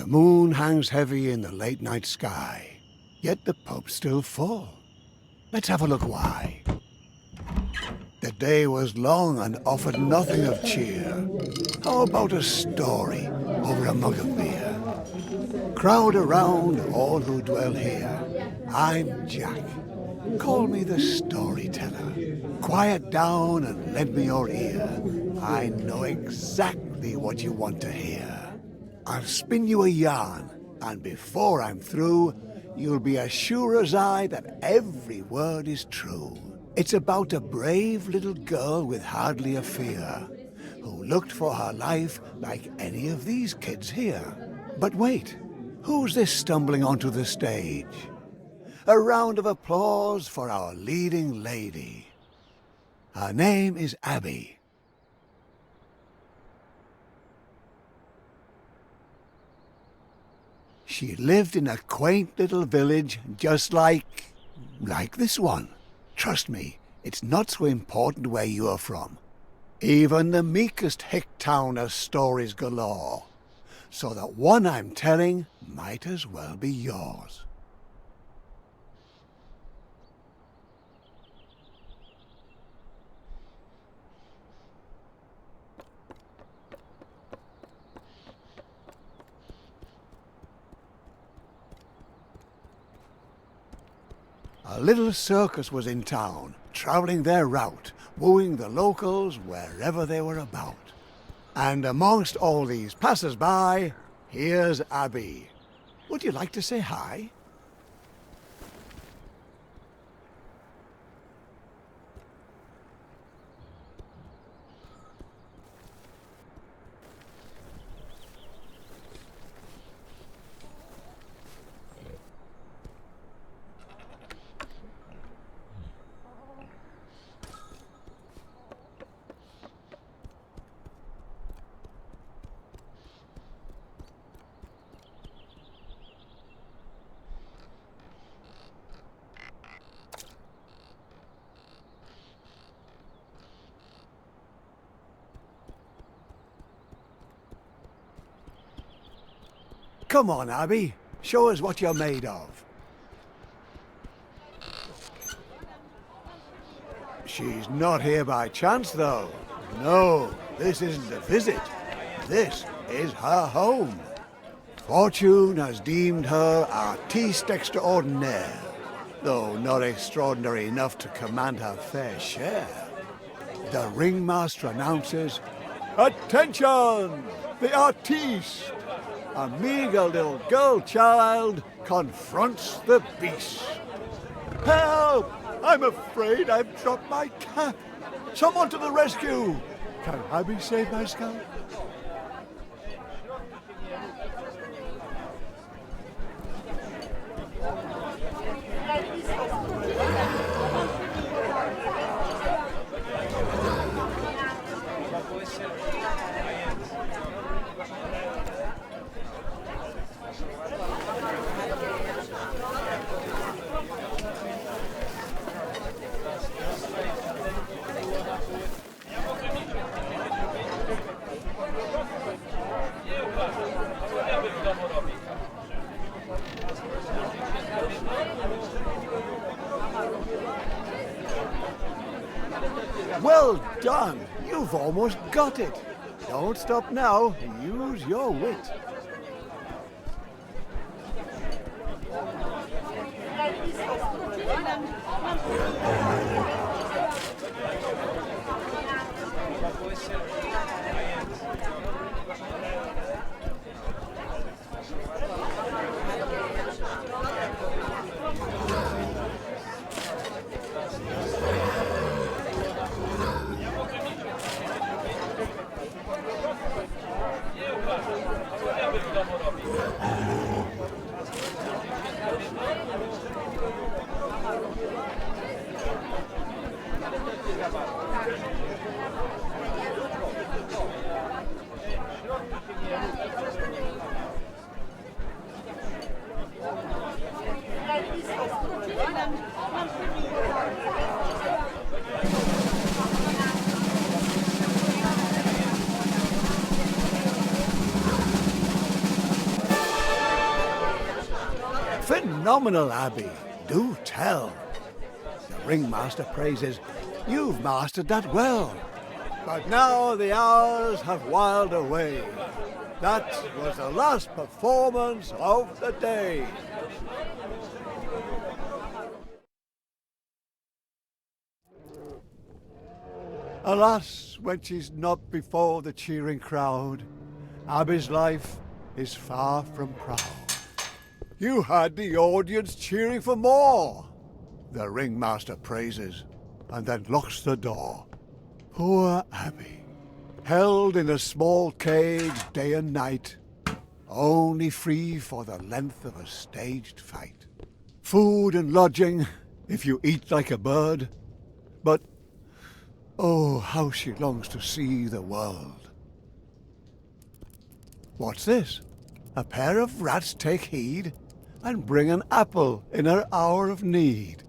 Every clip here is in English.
The moon hangs heavy in the late night sky, yet the pub's still full. Let's have a look why. The day was long and offered nothing of cheer. How about a story over a mug of beer? Crowd around, all who dwell here. I'm Jack. Call me the storyteller. Quiet down and lend me your ear. I know exactly what you want to hear. I'll spin you a yarn, and before I'm through, you'll be as sure as I that every word is true. It's about a brave little girl with hardly a fear, who looked for her life like any of these kids here. But wait, who's this stumbling onto the stage? A round of applause for our leading lady. Her name is Abby. She lived in a quaint little village just like this one. Trust me, it's not so important where you're from. Even the meekest hick town has stories galore. So that one I'm telling might as well be yours. A little circus was in town, travelling their route, wooing the locals wherever they were about. And amongst all these passers-by, here's Abby. Would you like to say hi? Come on, Abby. Show us what you're made of. She's not here by chance, though. No, this isn't a visit. This is her home. Fortune has deemed her artiste extraordinaire, though not extraordinary enough to command her fair share. The ringmaster announces, "Attention! The artiste! A meager little girl child confronts the beast. Help! I'm afraid I've dropped my cap. Someone to the rescue! Can Abby save my scalp?" Well done! You've almost got it. Don't stop now. Use your wit. phenomenal, Abby. Do tell. The ringmaster praises, you've mastered that well. But now the hours have whiled away. That was the last performance of the day. Alas, when she's not before the cheering crowd, Abby's life is far from proud. You had the audience cheering for more. The ringmaster praises and then locks the door. Poor Abby, held in a small cage day and night, only free for the length of a staged fight. Food and lodging, if you eat like a bird, but oh, how she longs to see the world. What's this? A pair of rats take heed and bring an apple in her hour of need.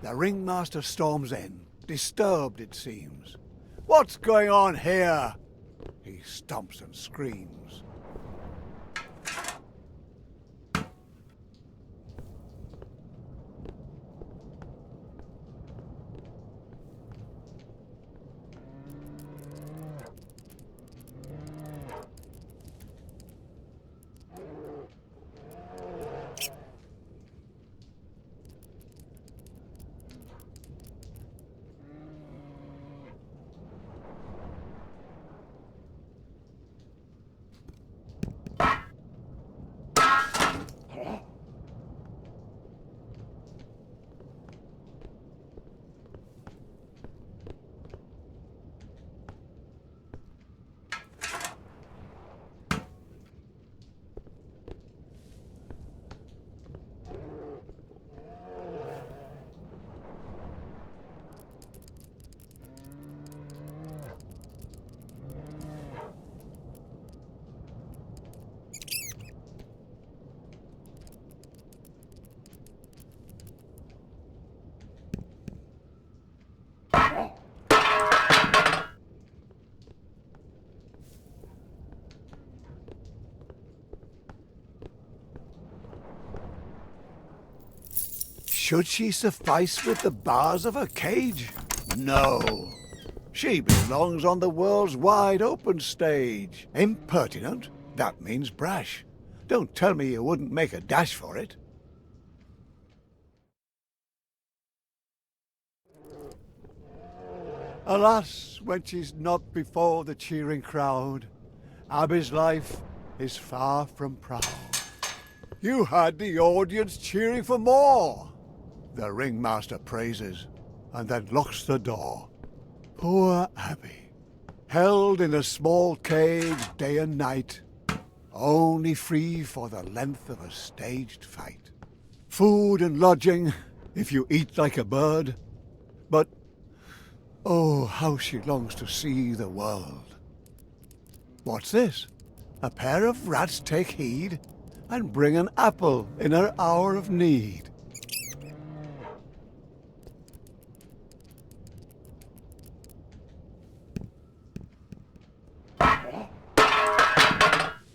The ringmaster storms in, disturbed it seems. What's going on here? He stomps and screams. Should she suffice with the bars of her cage? No. She belongs on the world's wide open stage. Impertinent? That means brash. Don't tell me you wouldn't make a dash for it. Alas, when she's not before the cheering crowd, Abby's life is far from proud. You had the audience cheering for more. The ringmaster praises and then locks the door. Poor Abby, held in a small cage day and night, only free for the length of a staged fight. Food and lodging, if you eat like a bird, but oh, how she longs to see the world. What's this? A pair of rats take heed and bring an apple in her hour of need.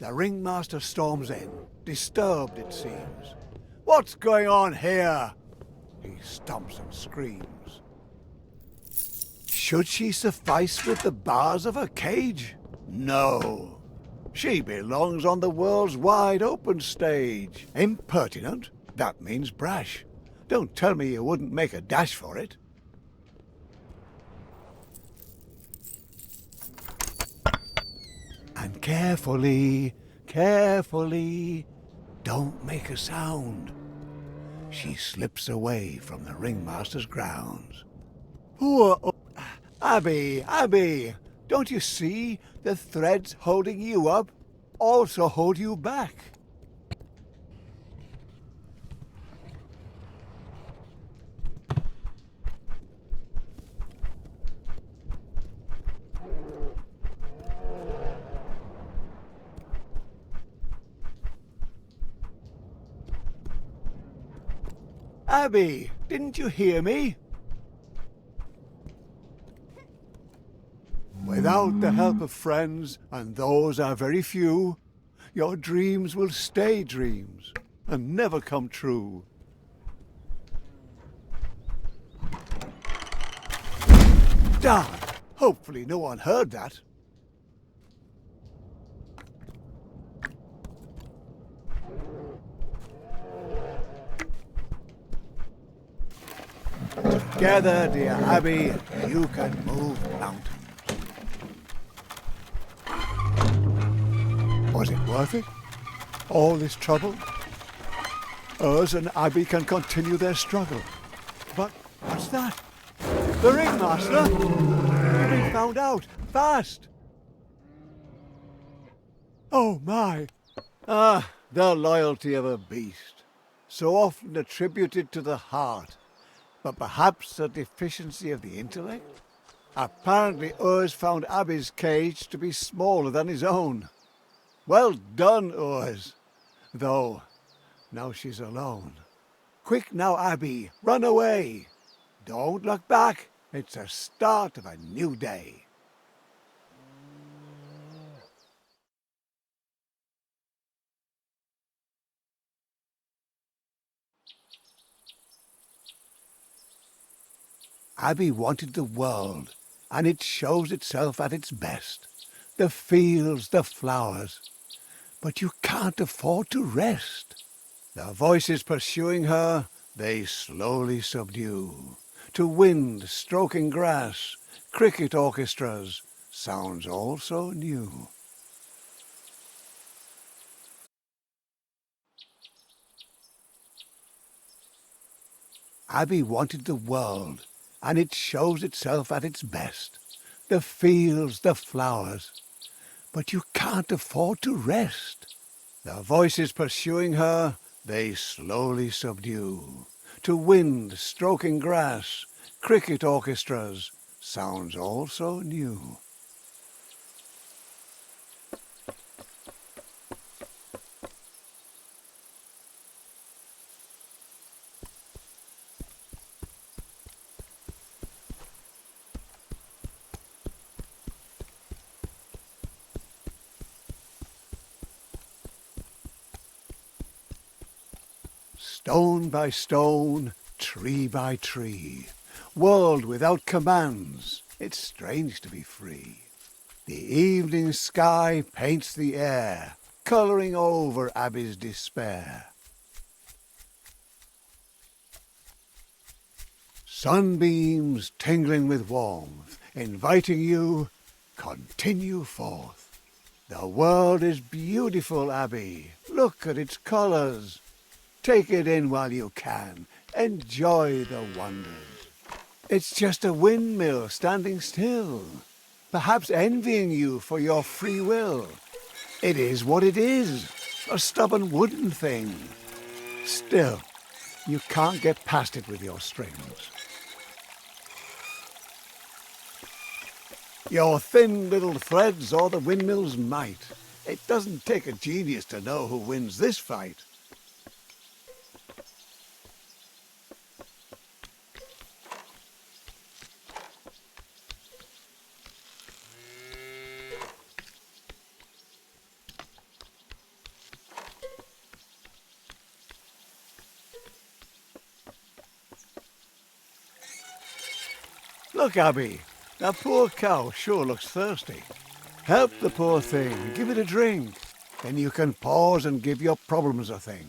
The ringmaster storms in, disturbed it seems. What's going on here? He stomps and screams. Should she suffice with the bars of her cage? No. She belongs on the world's wide open stage. Impertinent? That means brash. Don't tell me you wouldn't make a dash for it. And carefully, carefully, don't make a sound. She slips away from the ringmaster's grounds. Poor Abby, Abby, don't you see the threads holding you up also hold you back? Abby, didn't you hear me? Without the help of friends, and those are very few, your dreams will stay dreams and never come true. Darn! Hopefully no one heard that. Together, dear Abby, you can move mountains. Was it worth it? All this trouble? Us and Abby can continue their struggle. But what's that? The ringmaster! You've been found out! Fast! Oh my! Ah, the loyalty of a beast. So often attributed to the heart, but perhaps a deficiency of the intellect? Apparently Urs found Abby's cage to be smaller than his own. Well done, Urs. Though, now she's alone. Quick now, Abby, run away. Don't look back. It's the start of a new day. Abby wanted the world, and it shows itself at its best. The fields, the flowers. But you can't afford to rest. The voices pursuing her, they slowly subdue. To wind stroking grass, cricket orchestras, sounds all so new. Abby wanted the world, and it shows itself at its best. The fields, the flowers. But you can't afford to rest. The voices pursuing her, they slowly subdue. To wind stroking grass, cricket orchestras, sounds all so new. Stone by stone, tree by tree, world without commands, it's strange to be free. The evening sky paints the air, colouring over Abby's despair. Sunbeams tingling with warmth, inviting you, continue forth. The world is beautiful, Abby. Look at its colours. Take it in while you can. Enjoy the wonders. It's just a windmill standing still, perhaps envying you for your free will. It is what it is, a stubborn wooden thing. Still, you can't get past it with your strings. Your thin little threads or the windmill's might. It doesn't take a genius to know who wins this fight. Look, Abby, that poor cow sure looks thirsty. Help the poor thing, give it a drink. Then you can pause and give your problems a think.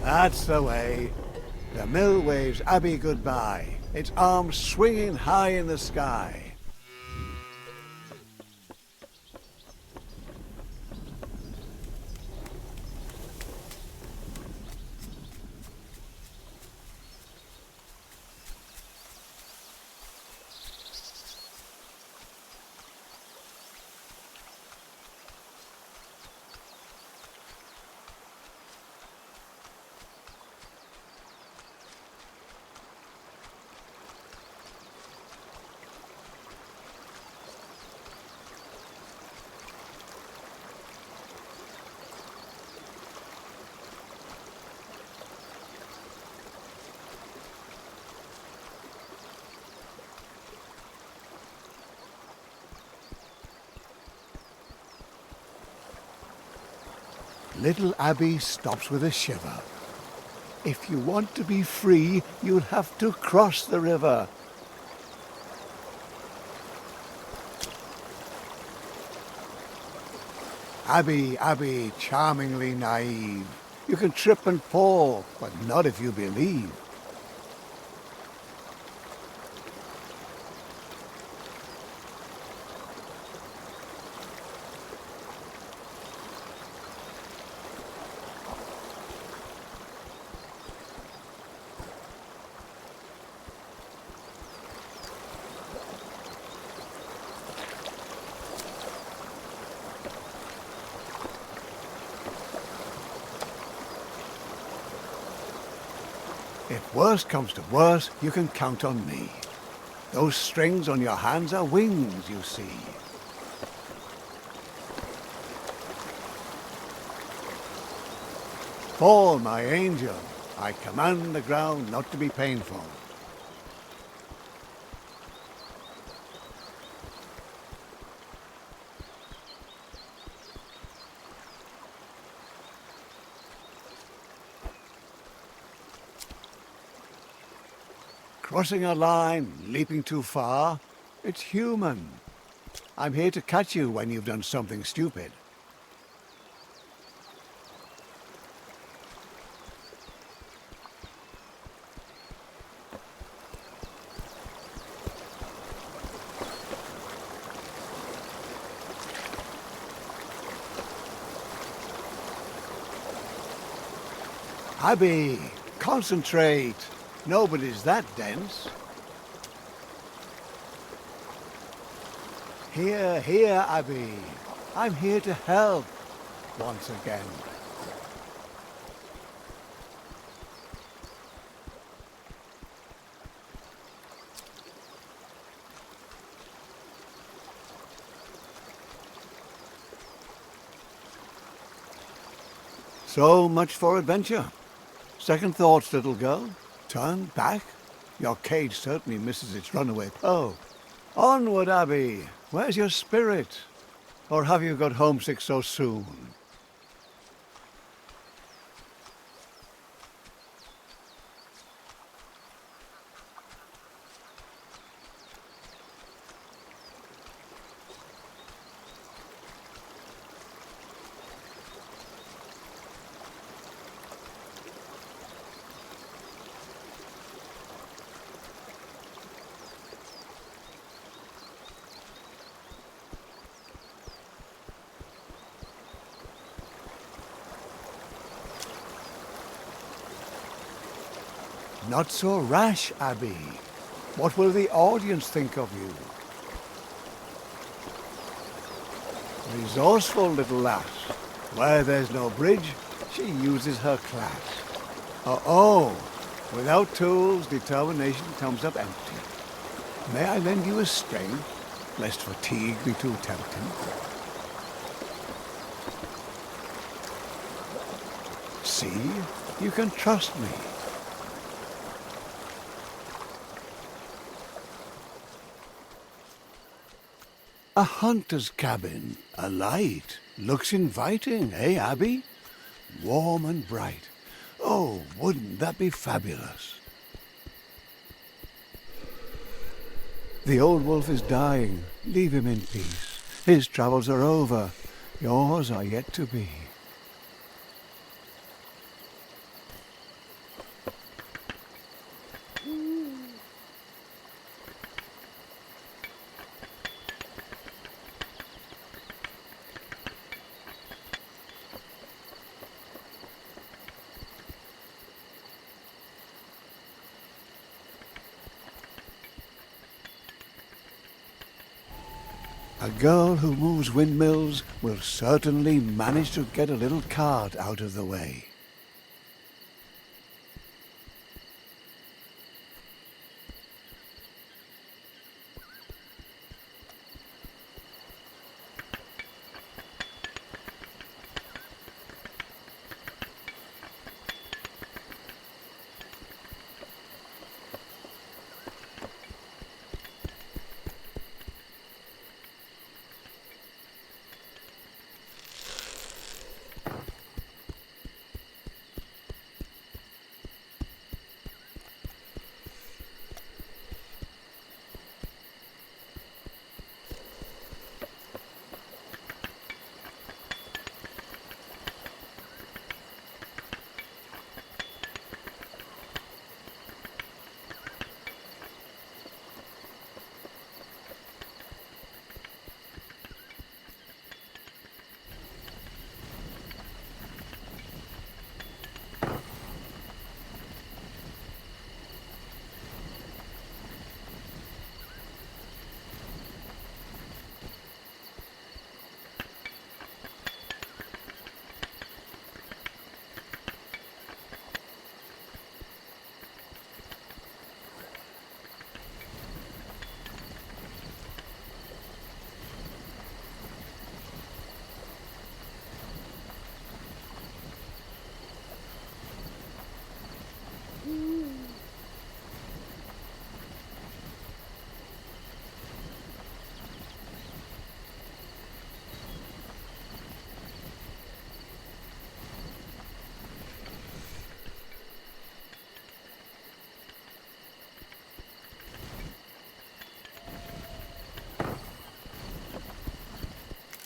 That's the way. The mill waves Abby goodbye, its arms swinging high in the sky. little Abby stops with a shiver. If you want to be free, you'll have to cross the river. Abby, Abby, charmingly naive. You can trip and fall, but not if you believe. If worst comes to worst, you can count on me. Those strings on your hands are wings, you see. Fall, my angel. I command the ground not to be painful. Crossing a line, leaping too far, it's human. I'm here to catch you when you've done something stupid. Abby, concentrate. Nobody's that dense. Here, here, Abby. I'm here to help once again. So much for adventure. Second thoughts, little girl? Turn back? Your cage certainly misses its runaway Poe. Onward, Abby. Where's your spirit? Or have you got homesick so soon? Not so rash, Abby. What will the audience think of you? Resourceful little lass. Where there's no bridge, she uses her class. Oh, without tools, determination comes up empty. May I lend you a string, lest fatigue be too tempting? See, you can trust me. A hunter's cabin, a light, looks inviting, eh, Abby? Warm and bright. Oh, wouldn't that be fabulous? The old wolf is dying. Leave him in peace. His travels are over. Yours are yet to be. A girl who moves windmills will certainly manage to get a little cart out of the way.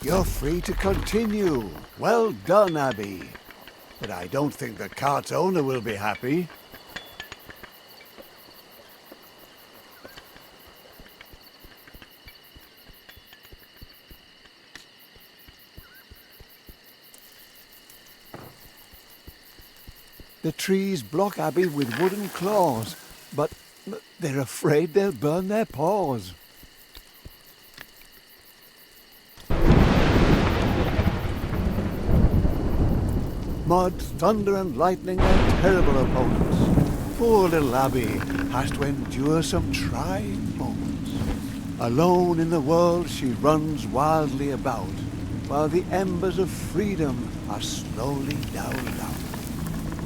You're free to continue. Well done, Abby. But I don't think the cart's owner will be happy. The trees block Abby with wooden claws, but they're afraid they'll burn their paws. Mud, thunder and lightning are terrible opponents. Poor little Abby has to endure some trying moments. Alone in the world she runs wildly about, while the embers of freedom are slowly down.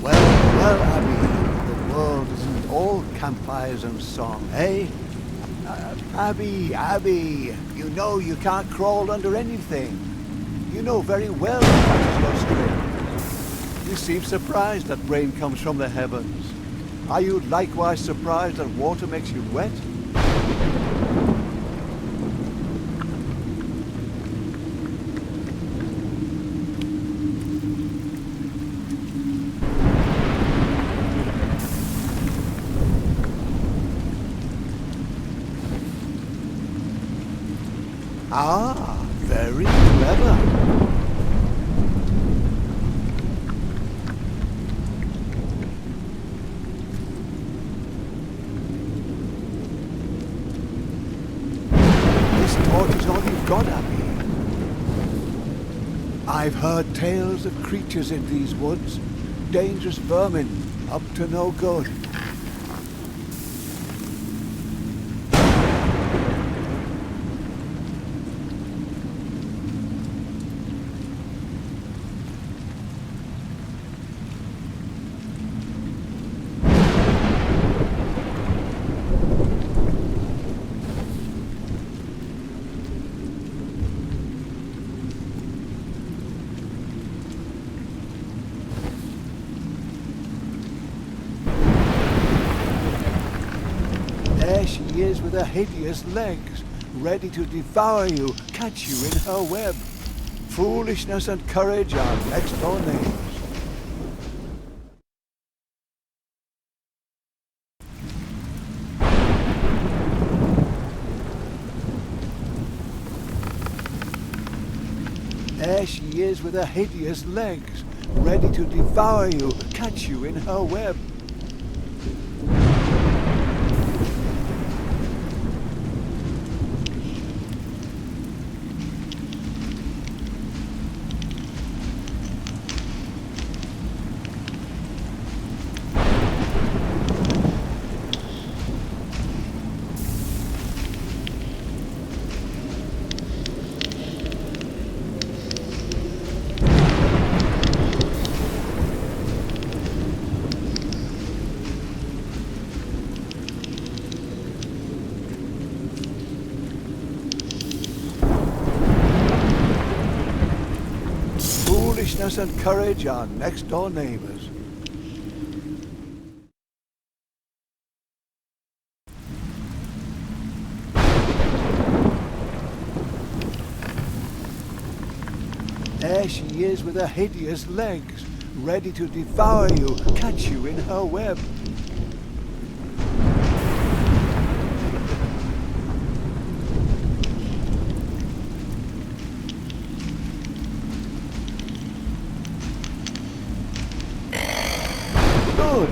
Well, Abby, the world isn't all campfires and song, eh? Abby, you know you can't crawl under anything. You know very well that is your strength. You seem surprised that rain comes from the heavens. Are you likewise surprised that water makes you wet? Ah, very clever. This torch is all you've got, Abby. I've heard tales of creatures in these woods. Dangerous vermin, up to no good. There she is with her hideous legs, ready to devour you, catch you in her web. Foolishness and courage are next door neighbors. There she is with her hideous legs, ready to devour you, catch you in her web. Foolishness and courage are next door neighbors. There she is with her hideous legs, ready to devour you, catch you in her web. Good.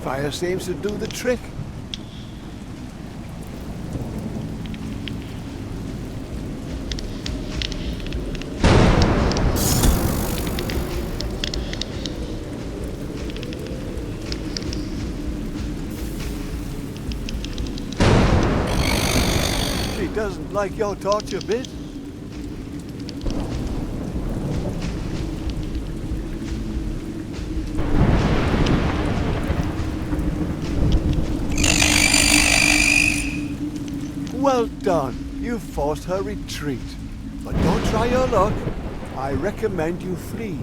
Fire seems to do the trick. She doesn't like your torch a bit. Well done. You've forced her retreat. But don't try your luck. I recommend you flee.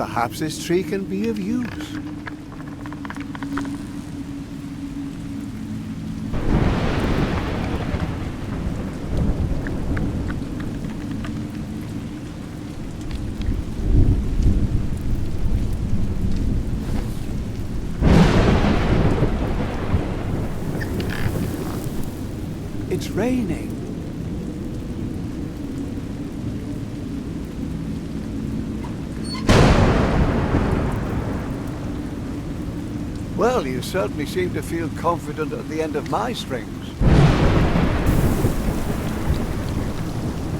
Perhaps this tree can be of use. It's raining. Well, you certainly seem to feel confident at the end of my strings.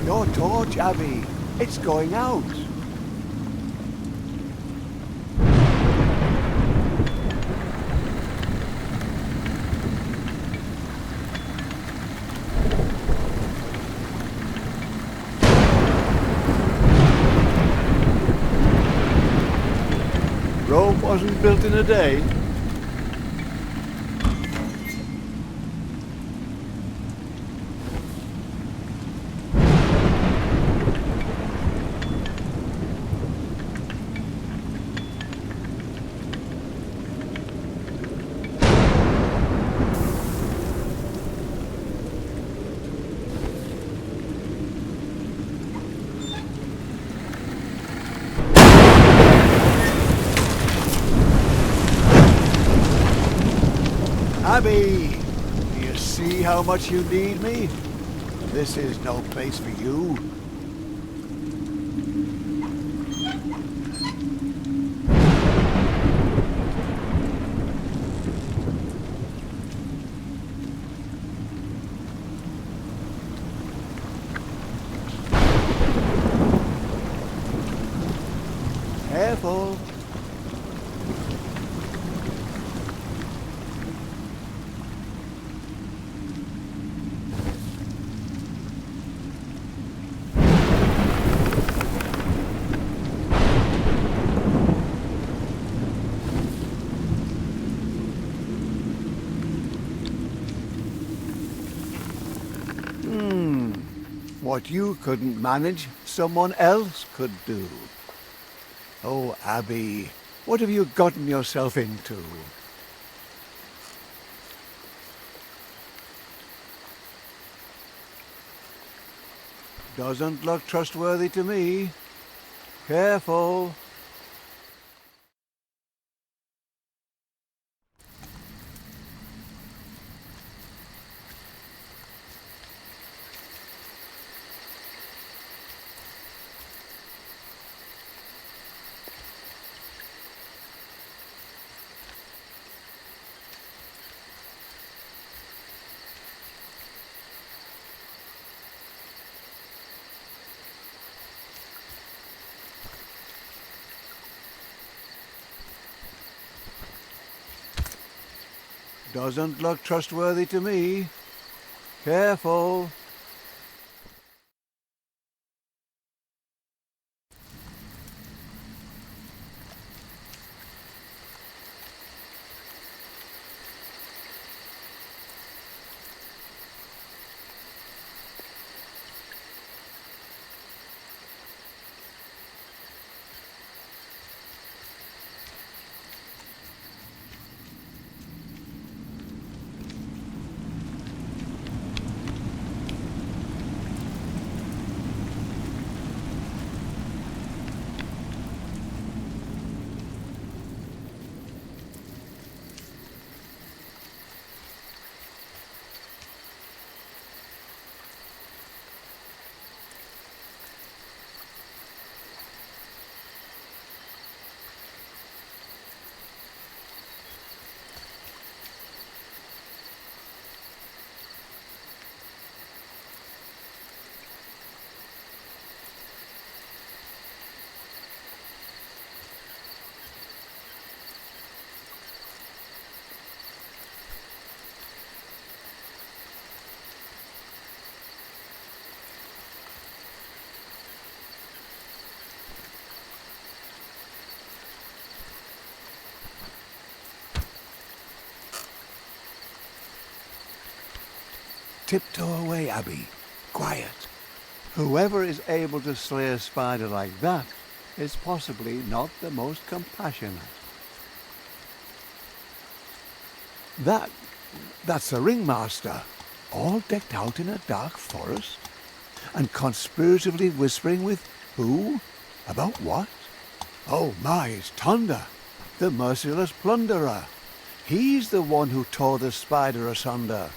Your torch, Abby. It's going out. Rome wasn't built in a day. Abby, do you see how much you need me? This is no place for you. Careful. What you couldn't manage, someone else could do. Oh, Abby, what have you gotten yourself into? Doesn't look trustworthy to me. Careful. Doesn't look trustworthy to me. Careful. Tiptoe away, Abby. Quiet. Whoever is able to slay a spider like that is possibly not the most compassionate. That's the ringmaster, all decked out in a dark forest, and conspiratively whispering with who? About what? Oh my, it's Tonda, the merciless plunderer. He's the one who tore the spider asunder.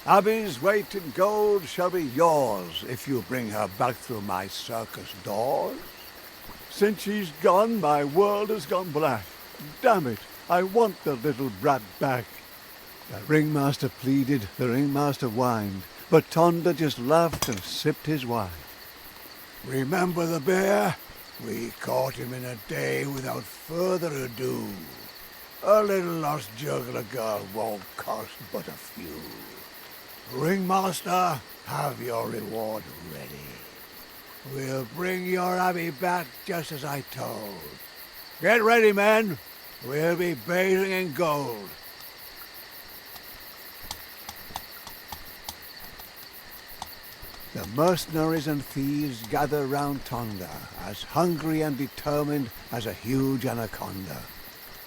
Abby's weight in gold shall be yours if you bring her back through my circus doors. Since she's gone, my world has gone black. Damn it, I want the little brat back. The ringmaster pleaded, the ringmaster whined, but Tonda just laughed and sipped his wine. Remember the bear? We caught him in a day without further ado. A little lost juggler girl won't cost but a few. Ringmaster, have your reward ready. We'll bring your Abby back just as I told. Get ready, men. We'll be bathing in gold. The mercenaries and thieves gather round Tonda, as hungry and determined as a huge anaconda.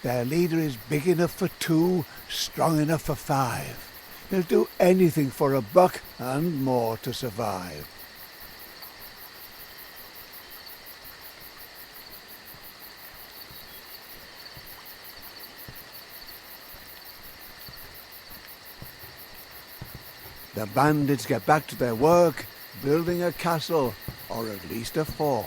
Their leader is big enough for 2, strong enough for 5. He'll do anything for a buck and more to survive. The bandits get back to their work, building a castle, or at least a fort.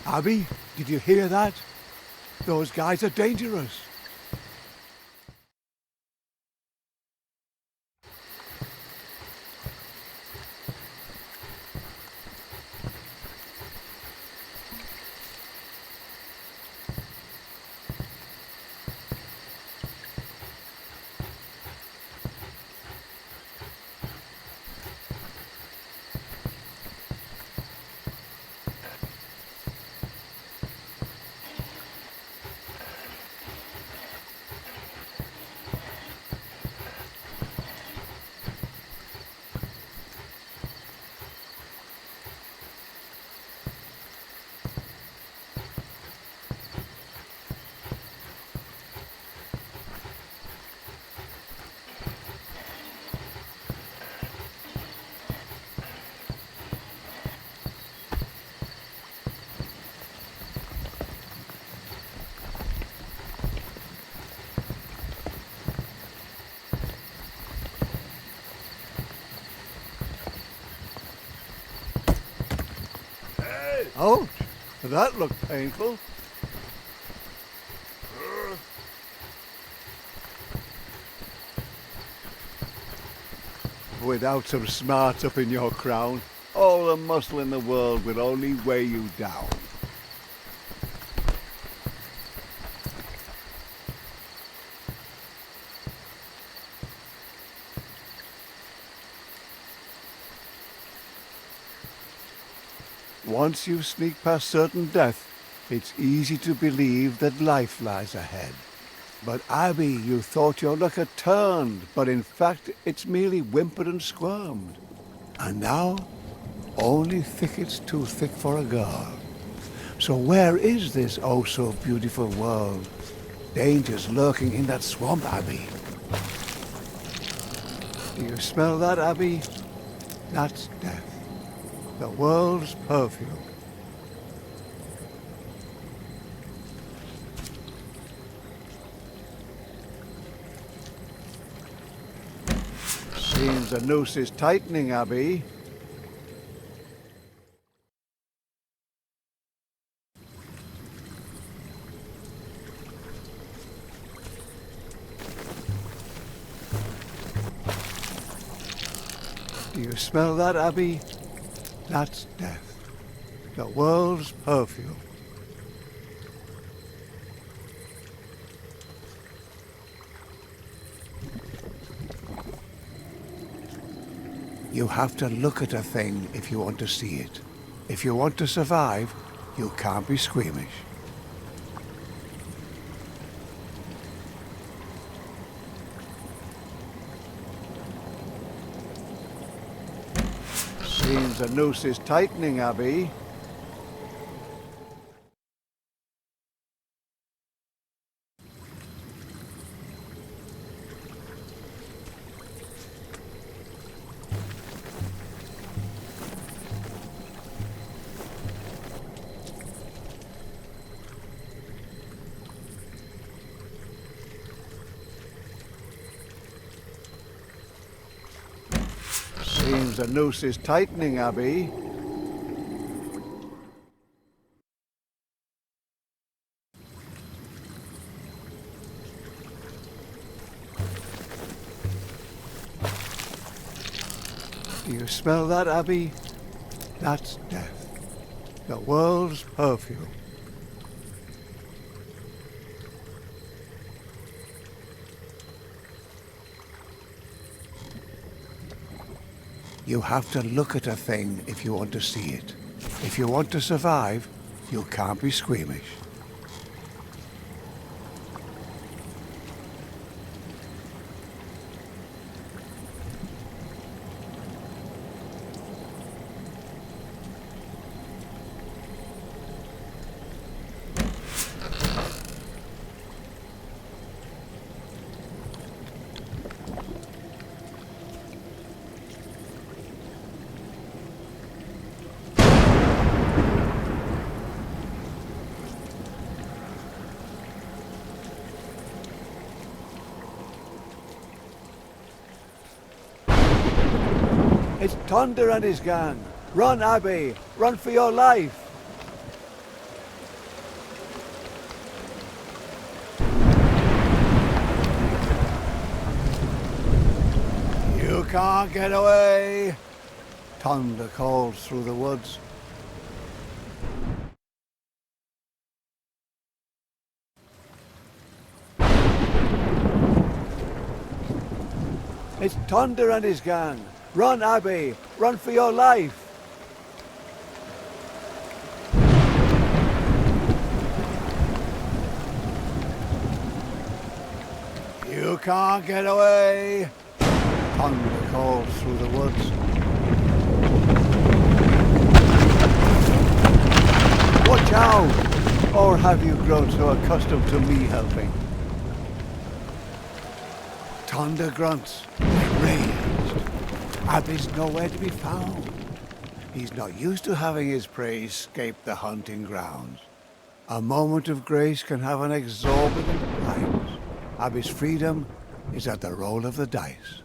Abby, did you hear that? Those guys are dangerous. Ouch! That looked painful. Without some smarts up in your crown, all the muscle in the world will only weigh you down. Once you sneak past certain death, it's easy to believe that life lies ahead. But Abby, you thought your luck had turned, but in fact it's merely whimpered and squirmed. And now, only thickets too thick for a girl. So where is this oh so beautiful world? Dangers lurking in that swamp, Abby. Do you smell that, Abby? That's death. The world's perfume. Seems the noose is tightening, Abby. Do you smell that, Abby? That's death. The world's perfume. You have to look at a thing if you want to see it. If you want to survive, you can't be squeamish. Seems the noose is tightening, Abby. Seems the noose is tightening, Abby. Do you smell that, Abby? That's death. The world's perfume. You have to look at a thing if you want to see it. If you want to survive, you can't be squeamish. It's Thunder and his gang. Run, Abby! Run for your life! You can't get away! Thunder calls through the woods. It's Thunder and his gang. Run, Abby! Run for your life! You can't get away! Thunder calls through the woods. Watch out! Or have you grown so accustomed to me helping? Thunder grunts, enraged. Abby's nowhere to be found. He's not used to having his prey escape the hunting grounds. A moment of grace can have an exorbitant price. Abby's freedom is at the roll of the dice.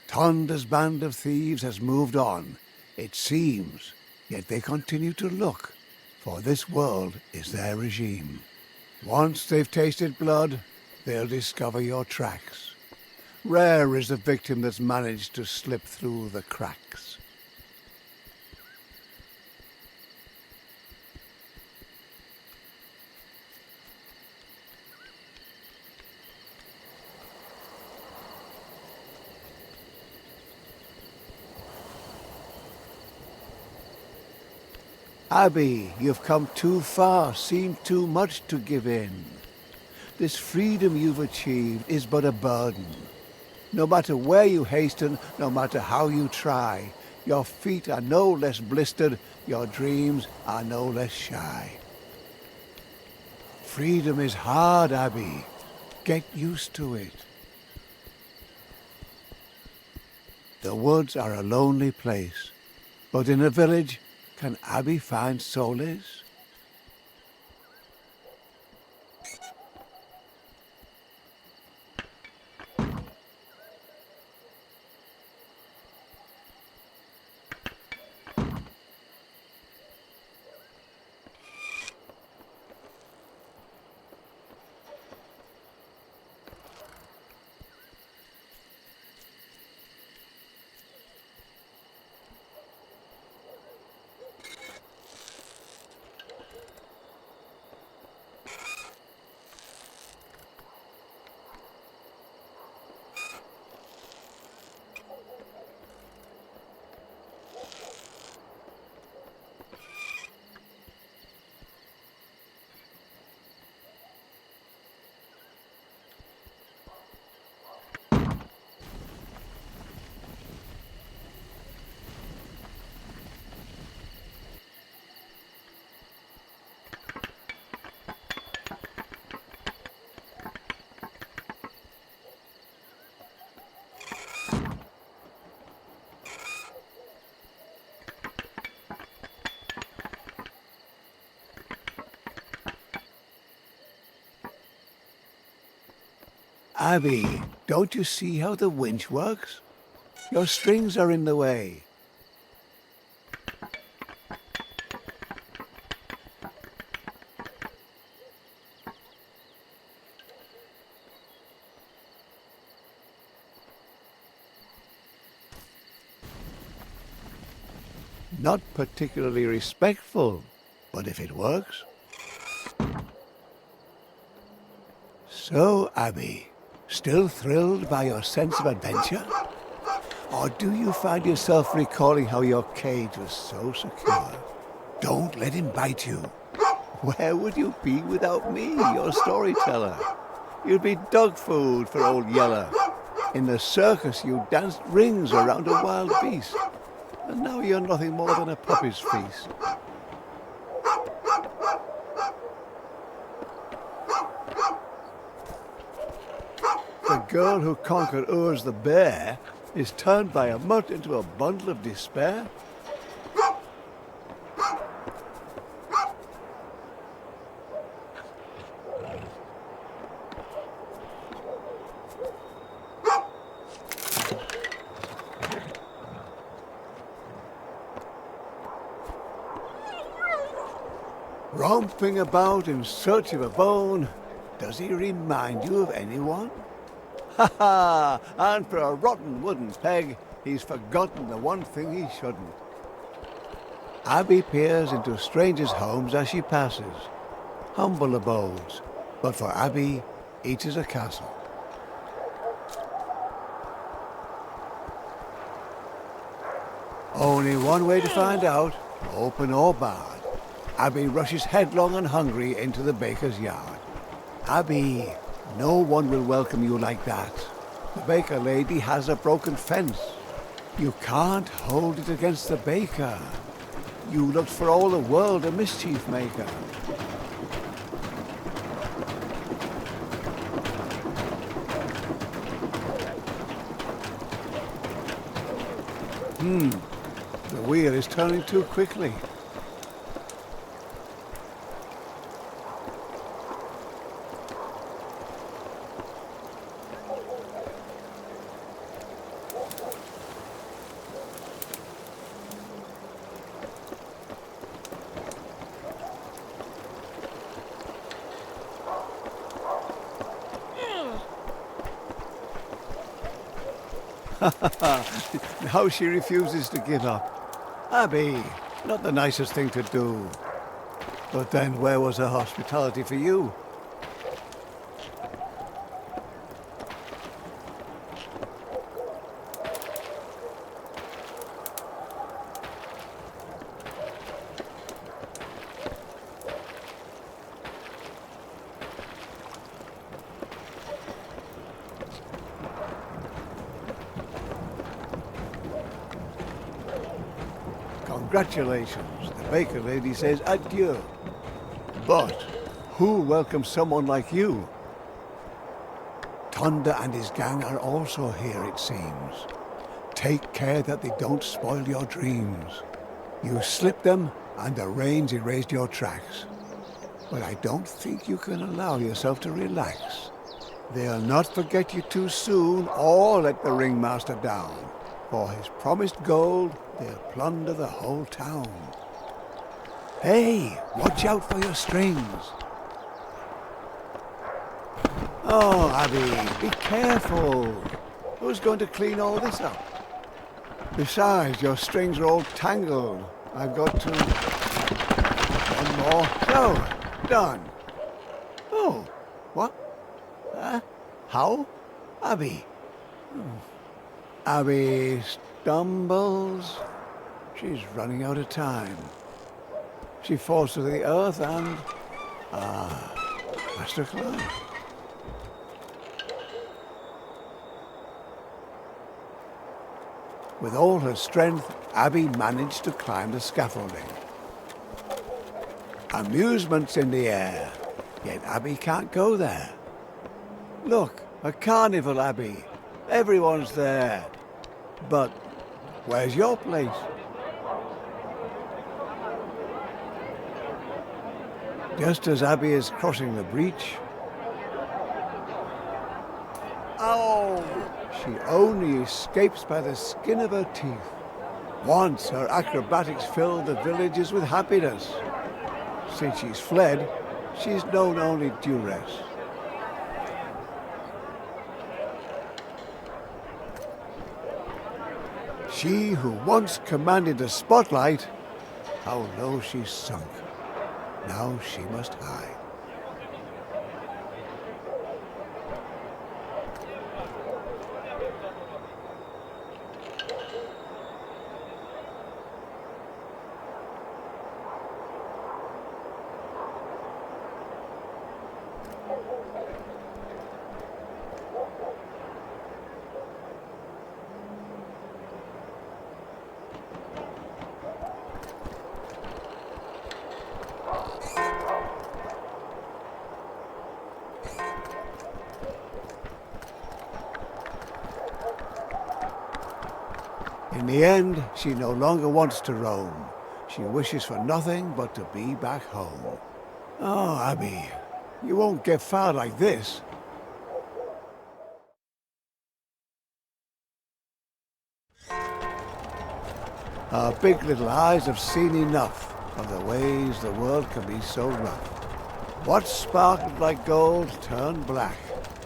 Thunder's band of thieves has moved on, it seems, yet they continue to look, for this world is their regime. Once they've tasted blood, they'll discover your tracks. Rare is the victim that's managed to slip through the cracks. Abby, you've come too far, seen too much to give in. This freedom you've achieved is but a burden. No matter where you hasten, no matter how you try, your feet are no less blistered, your dreams are no less shy. Freedom is hard, Abby. Get used to it. The woods are a lonely place, but in a village, can Abby find solace? Abby, don't you see how the winch works? Your strings are in the way. Not particularly respectful, but if it works. So, Abby, still thrilled by your sense of adventure? Or do you find yourself recalling how your cage was so secure? Don't let him bite you. Where would you be without me, your storyteller? You'd be dog food for old Yeller. In the circus you danced rings around a wild beast. And now you're nothing more than a puppy's feast. The girl who conquered Urs the bear is turned by a mutt into a bundle of despair. Romping about in search of a bone, does he remind you of anyone? Ha ha! And for a rotten wooden peg, he's forgotten the one thing he shouldn't. Abby peers into strangers' homes as she passes. Humble abodes, but for Abby, each is a castle. Only one way to find out, open or barred. Abby rushes headlong and hungry into the baker's yard. Abby, no one will welcome you like that. The baker lady has a broken fence. You can't hold it against the baker. You looked for all the world a mischief maker. The wheel is turning too quickly. Now she refuses to give up. Abby, not the nicest thing to do. But then where was her hospitality for you? Congratulations, the baker lady says adieu. But who welcomes someone like you? Thunder and his gang are also here, it seems. Take care that they don't spoil your dreams. You slipped them and the rains erased your tracks. But I don't think you can allow yourself to relax. They'll not forget you too soon or let the ringmaster down. For his promised gold, they'll plunder the whole town. Hey, watch out for your strings. Oh, Abby, be careful. Who's going to clean all this up? Besides, your strings are all tangled. I've got to... One more. So, done. Oh, what? How? Abby. Abby stumbles. She's running out of time. She falls to the earth and... Master climb. With all her strength, Abby managed to climb the scaffolding. Amusement's in the air, yet Abby can't go there. Look, a carnival, Abby. Everyone's there. But where's your place? Just as Abby is crossing the breach, she only escapes by the skin of her teeth. Once her acrobatics fill the villages with happiness. Since she's fled, she's known only duress. She who once commanded the spotlight, how low she's sunk. Now she must hide. In the end, she no longer wants to roam. She wishes for nothing but to be back home. Oh, Abby, you won't get far like this. Our big little eyes have seen enough of the ways the world can be so rough. What sparkled like gold turned black,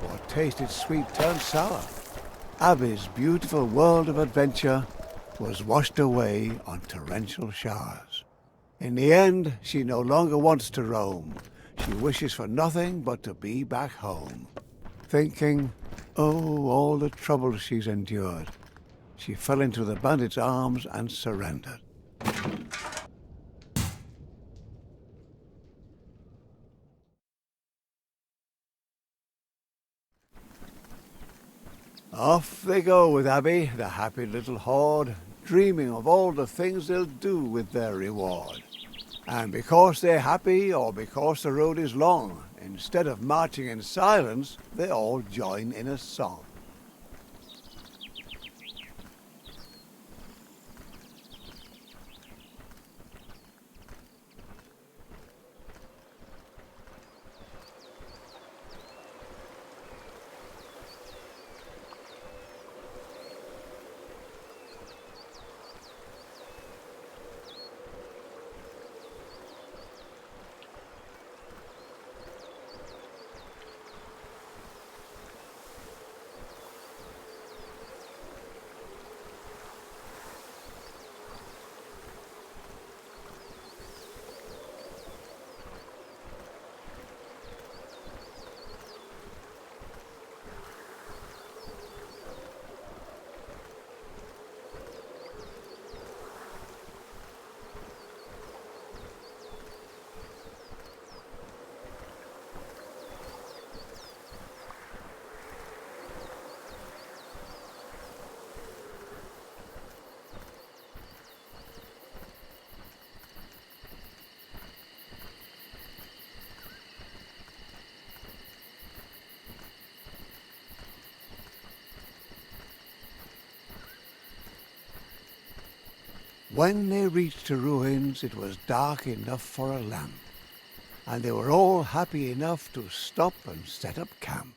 what tasted sweet turned sour. Abby's beautiful world of adventure was washed away on torrential showers. In the end, she no longer wants to roam. She wishes for nothing but to be back home. Thinking, oh, all the trouble she's endured, she fell into the bandits' arms and surrendered. Off they go with Abby, the happy little horde, dreaming of all the things they'll do with their reward. And because they're happy, or because the road is long, instead of marching in silence, they all join in a song. When they reached the ruins, it was dark enough for a lamp, and they were all happy enough to stop and set up camp.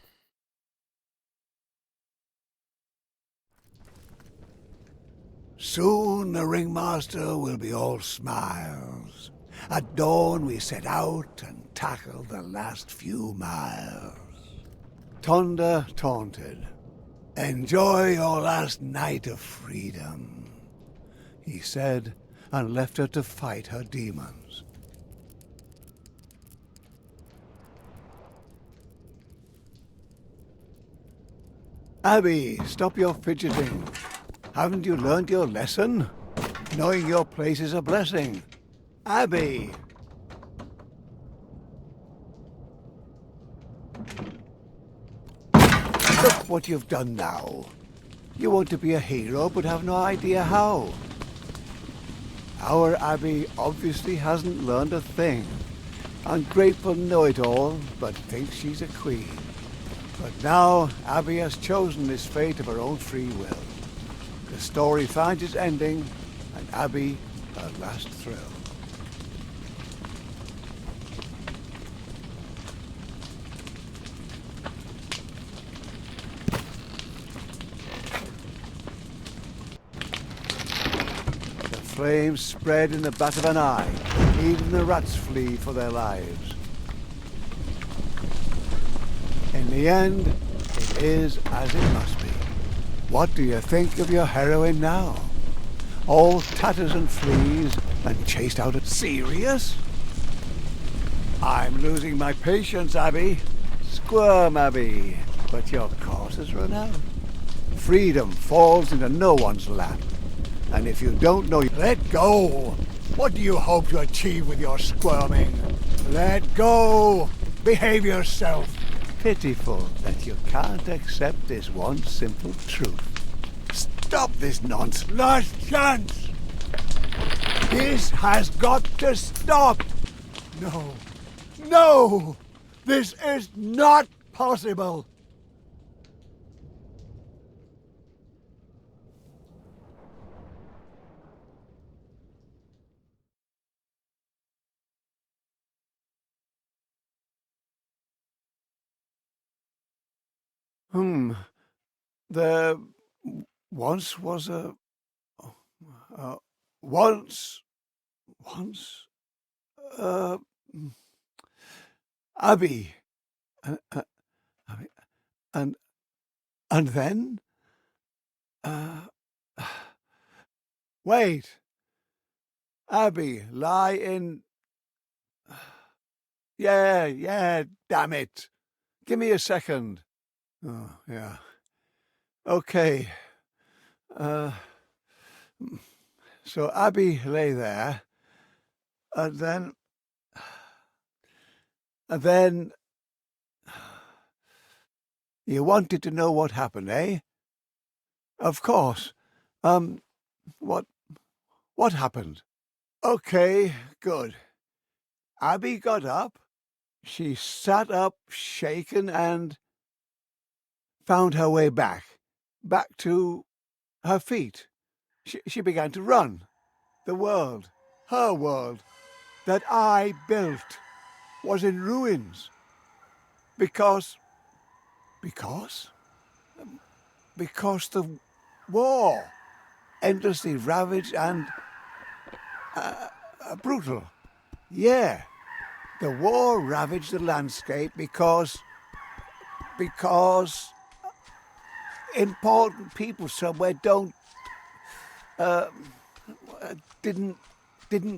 Soon the ringmaster will be all smiles. At dawn we set out and tackle the last few miles. Tonda taunted, "Enjoy your last night of freedom," he said, and left her to fight her demons. Abby, stop your fidgeting. Haven't you learned your lesson? Knowing your place is a blessing. Abby! Look what you've done now. You want to be a hero but have no idea how. Our Abby obviously hasn't learned a thing. Ungrateful know-it-all, but thinks she's a queen. But now Abby has chosen this fate of her own free will. The story finds its ending, and Abby her last thrill. flames spread in the bat of an eye. Even the rats flee for their lives. In the end, it is as it must be. What do you think of your heroine now? All tatters and fleas and chased out of... Serious? I'm losing my patience, Abby. Squirm, Abby. But your course has run out. Freedom falls into no one's lap. And if you don't know... Let go! What do you hope to achieve with your squirming? Let go! Behave yourself! Pitiful that you can't accept this one simple truth. Stop this nonsense! Last chance! This has got to stop! No! No! This is not possible! There once was a... Uh, once... Once... Uh... Abby... Abby... And... And then... Uh... Wait! Abby, lie in... Yeah, damn it. Give me a second. Oh, yeah. Okay. So Abby lay there, and then... You wanted to know what happened, eh? Of course. What happened? Okay, good. Abby got up. She sat up, shaken, and found her way back to her feet. She began to run. The world, her world, that I built, was in ruins. Because the war, endlessly ravaged and brutal. Yeah, the war ravaged the landscape because important people somewhere didn't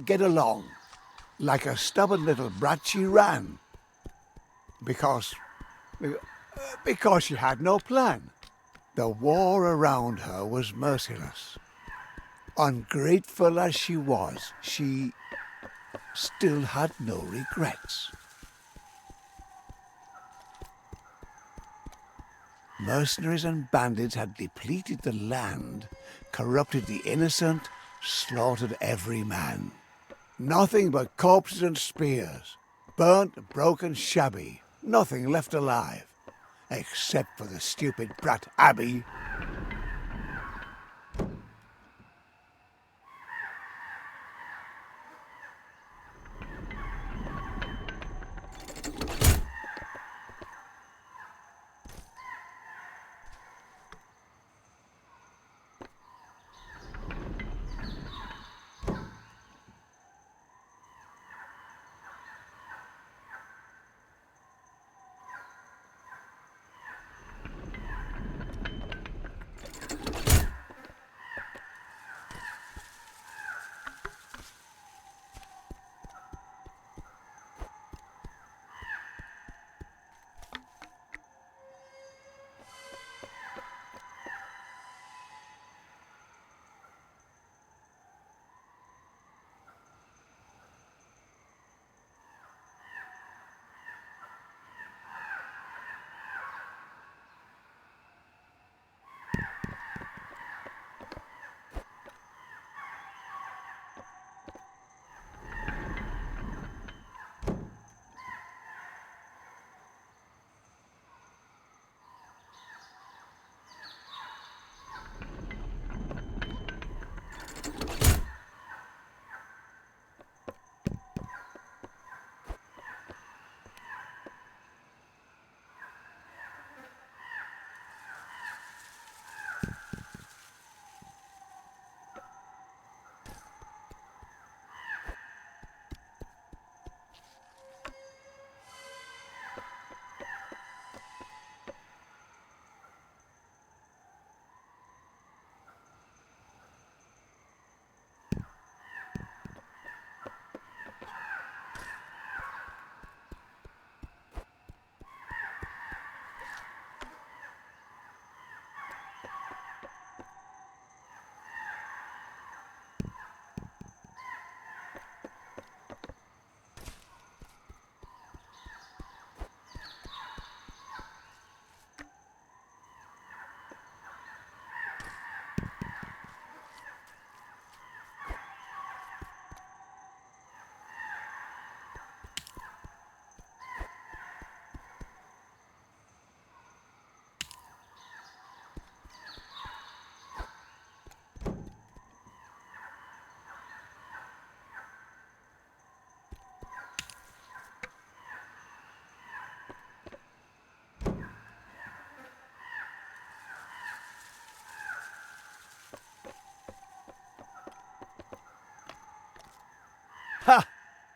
get along. Like a stubborn little brat, she ran. Because she had no plan. The war around her was merciless. Ungrateful as she was, she still had no regrets. Mercenaries and bandits had depleted the land, corrupted the innocent, slaughtered every man. Nothing but corpses and spears, burnt, broken, shabby, nothing left alive, except for the stupid brat Abby.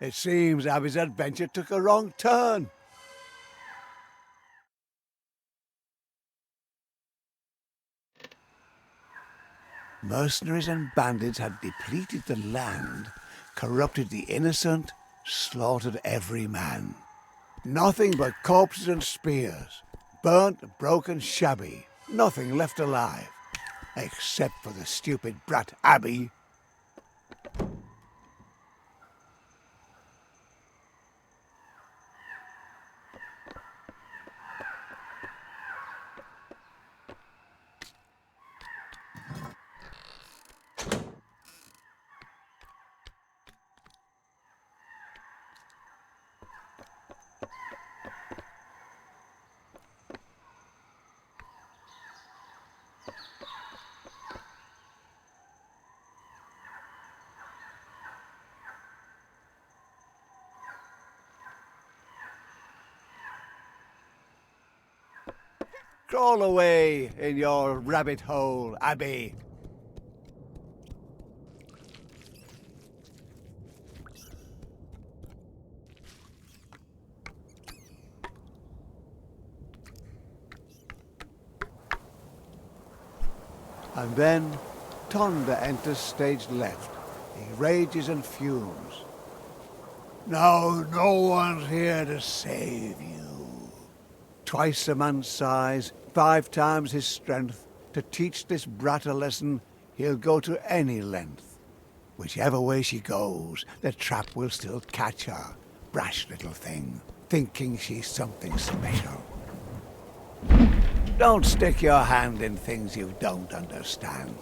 It seems Abby's adventure took a wrong turn. Mercenaries and bandits had depleted the land, corrupted the innocent, slaughtered every man. Nothing but corpses and spears, burnt, broken, shabby, nothing left alive, except for the stupid brat Abby. Crawl away in your rabbit hole, Abby. And then Tonda enters stage left. He rages and fumes. Now no one's here to save you. Twice a man's size, 5 times his strength. To teach this brat a lesson, he'll go to any length. Whichever way she goes, the trap will still catch her. Brash little thing, thinking she's something special. Don't stick your hand in things you don't understand.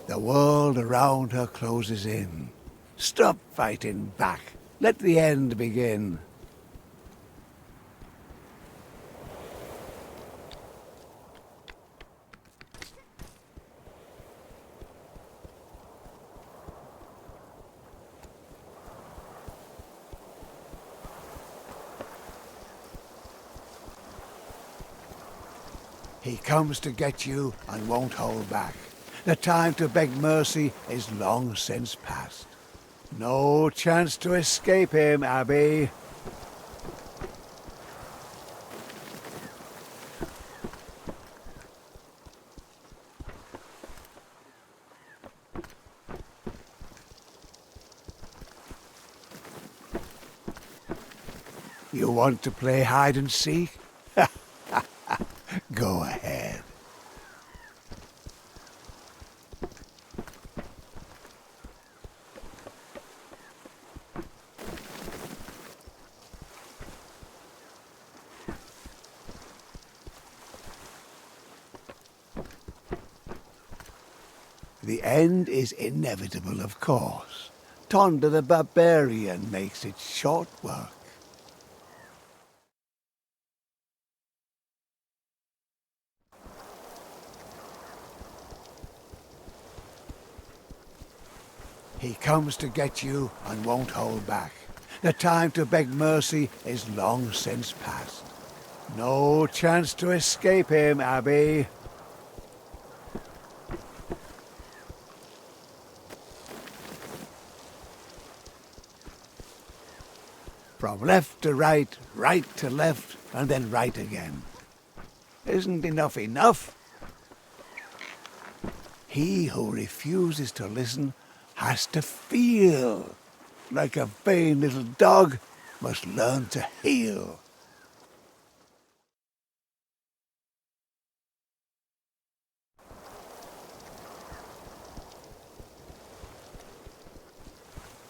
The world around her closes in. Stop fighting back. Let the end begin. He comes to get you and won't hold back. The time to beg mercy is long since past. No chance to escape him, Abby. You want to play hide and seek? Go ahead. The end is inevitable, of course. Tonda the barbarian makes it short work. He comes to get you and won't hold back. The time to beg mercy is long since past. No chance to escape him, Abby. From left to right, right to left, and then right again. Isn't enough enough? He who refuses to listen has to feel. Like a vain little dog, must learn to heel.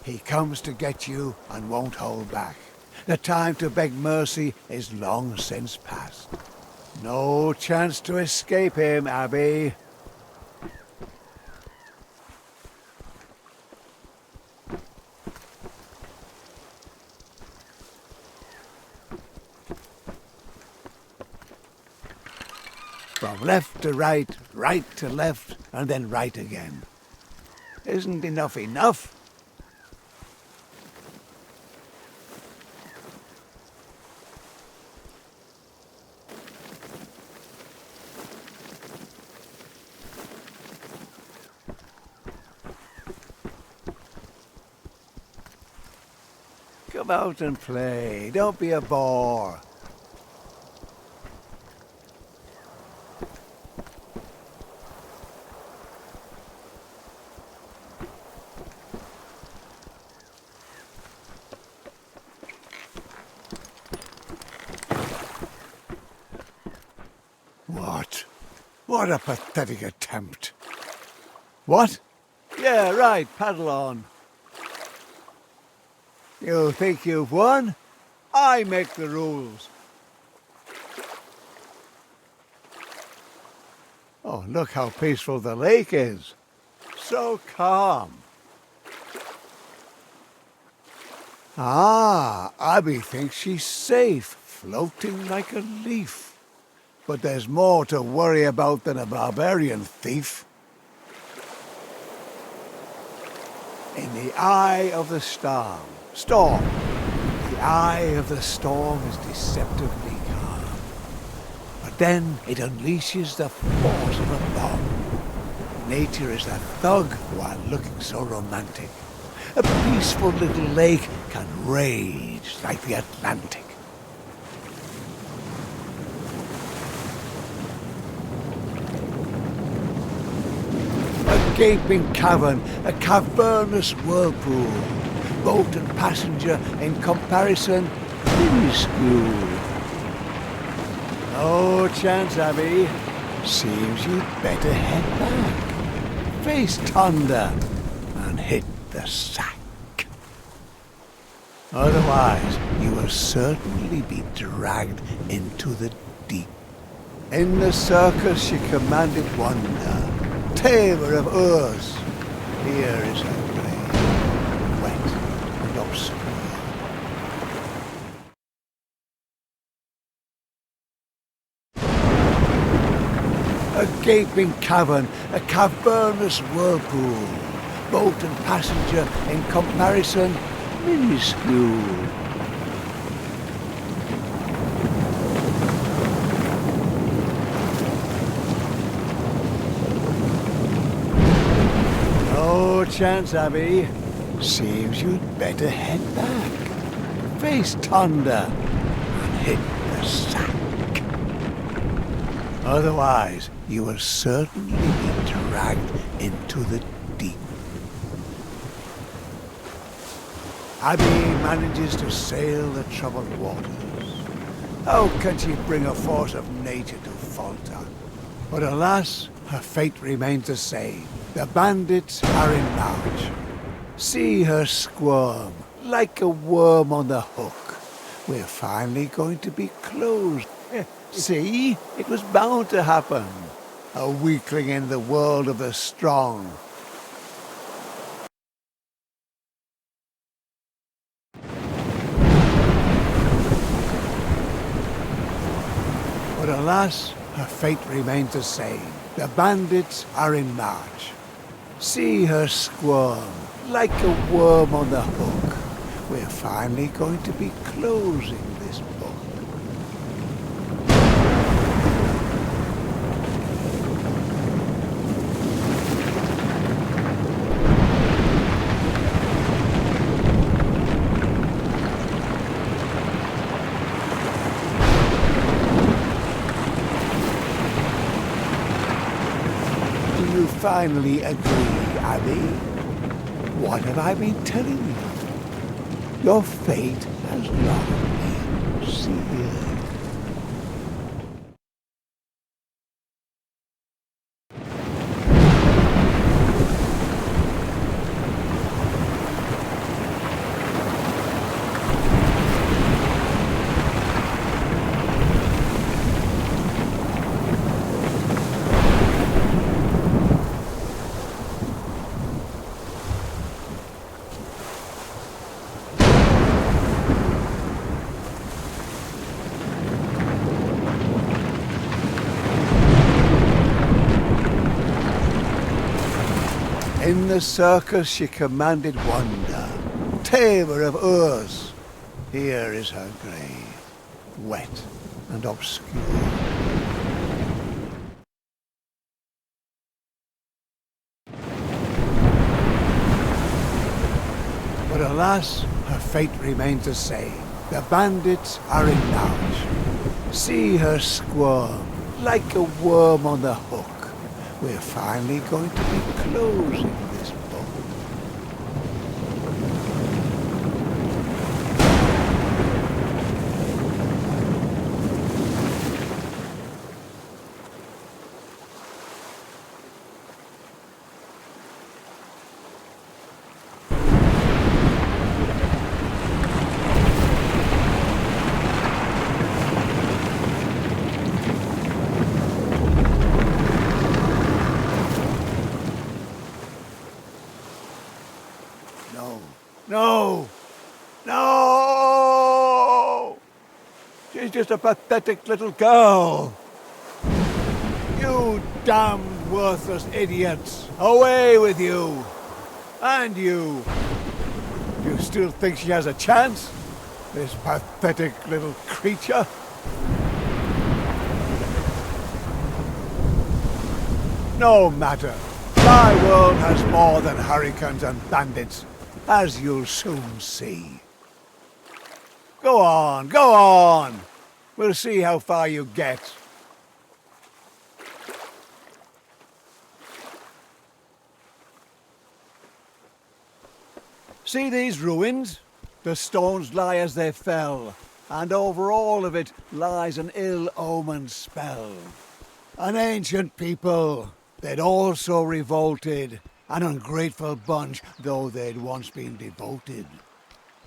He comes to get you and won't hold back. The time to beg mercy is long since past. No chance to escape him, Abby. From left to right, right to left, and then right again. Isn't enough enough? Come out and play. Don't be a bore. What? What a pathetic attempt. What? Yeah, right, paddle on. You think you've won? I make the rules. Oh, look how peaceful the lake is. So calm. Ah, Abby thinks she's safe, floating like a leaf. But there's more to worry about than a barbarian thief. In the eye of the storm. The eye of the storm is deceptively calm. But then it unleashes the force of a bomb. Nature is a thug while looking so romantic. A peaceful little lake can rage like the Atlantic. A gaping cavern, a cavernous whirlpool. Boat and passenger in comparison, minuscule. No chance, Abby. Seems you'd better head back. Face thunder and hit the sack. Otherwise, you will certainly be dragged into the deep. In the circus she commanded wonder. Tamer of Urs, here is her grave, wet and obscure. A gaping cavern, a cavernous whirlpool. Boat and passenger in comparison, minuscule. No chance, Abby. Seems you'd better head back. Face thunder and hit the sack. Otherwise, you will certainly be dragged into the deep. Abby manages to sail the troubled waters. How can she bring a force of nature to falter? But alas, her fate remains the same. The bandits are in march. See her squirm, like a worm on the hook. We're finally going to be closed. See? It was bound to happen. A weakling in the world of the strong. But alas, her fate remains the same. The bandits are in march. See her squirm, like a worm on the hook. We're finally going to be closing this book. Do you finally agree, Abby? What have I been telling you? Your fate has long been sealed. In the circus she commanded wonder, tamer of Urs. Here is her grave, wet and obscure. But alas, her fate remains the same. The bandits are in knowledge. See her squirm like a worm on the hook. We're finally going to be closing this book. No! No! She's just a pathetic little girl. You damned worthless idiots! Away with you! And you! You still think she has a chance? This pathetic little creature? No matter. My world has more than hurricanes and bandits, as you'll soon see. Go on, go on! We'll see how far you get. See these ruins? The stones lie as they fell, and over all of it lies an ill-omened spell. An ancient people, they'd also revolted, an ungrateful bunch, though they'd once been devoted.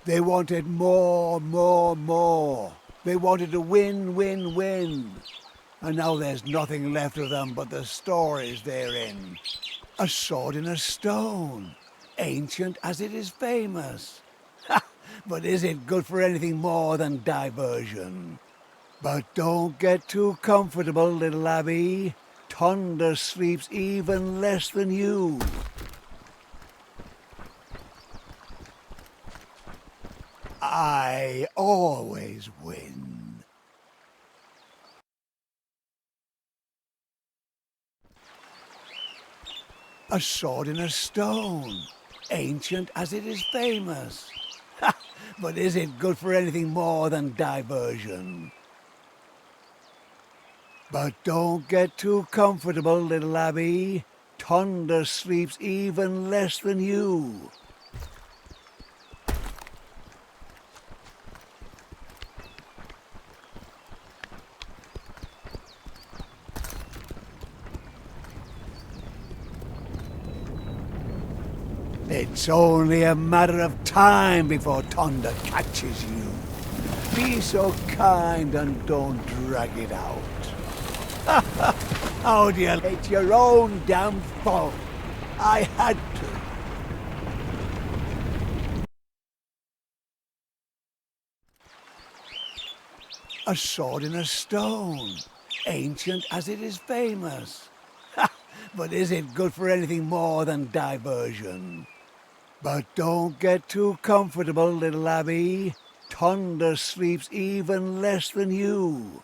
They wanted more, more, more. They wanted to win, win, win. And now there's nothing left of them but the stories they're in. A sword in a stone, ancient as it is famous. Ha! But is it good for anything more than diversion? But don't get too comfortable, little Abby. Thunder sleeps even less than you. I always win. A sword in a stone, ancient as it is famous. Ha! But is it good for anything more than diversion? But don't get too comfortable, little Abby. Thunder sleeps even less than you. It's only a matter of time before Thunder catches you. Be so kind and don't drag it out. How do you hate your own damn fault? I had to. A sword in a stone, ancient as it is famous. But is it good for anything more than diversion? But don't get too comfortable, little Abby. Thunder sleeps even less than you.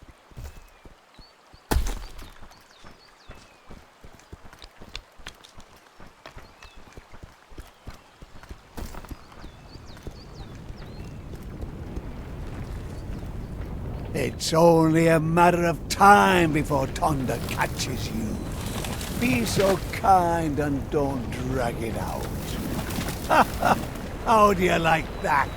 It's only a matter of time before Thunder catches you. Be so kind and don't drag it out. How do you like that?